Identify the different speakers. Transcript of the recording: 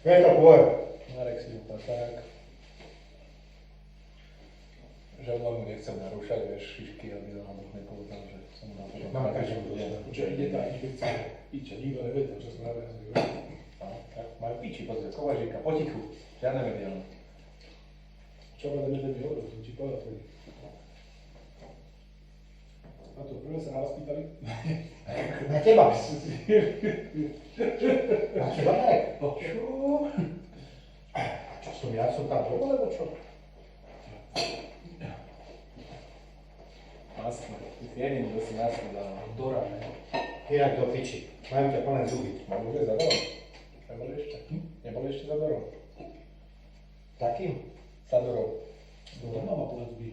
Speaker 1: Je to tvoje.
Speaker 2: Marek si úplne tak. Že veľmi nechcem narúšať, vieš, šišky, aby náhodou nepovedal, že som na to, že
Speaker 1: Mám každý
Speaker 3: Čo ide tá inšpekcia? Piče, nikto nevedel, čo som naviazal.
Speaker 2: No, tak majú piči, pozrie, kovažíka, potichu, žiadne mediálne.
Speaker 3: Čo ma mi ten hovoril, som ti povedal vtedy. A to prvé sa na vás pýtali?
Speaker 1: Na teba. Na teba ne.
Speaker 2: Čo?
Speaker 1: A čo som ja som tam bol, alebo čo?
Speaker 2: Jasné, ty si jediný, kto si jasný dal.
Speaker 3: Dora, ne?
Speaker 1: Inak to piči. Majú ťa plné zuby.
Speaker 2: Mám už za Dorom? Neboli ešte? Neboli ešte za Dorom?
Speaker 1: Takým?
Speaker 2: Za Dorom.
Speaker 3: Dora mama plné zuby.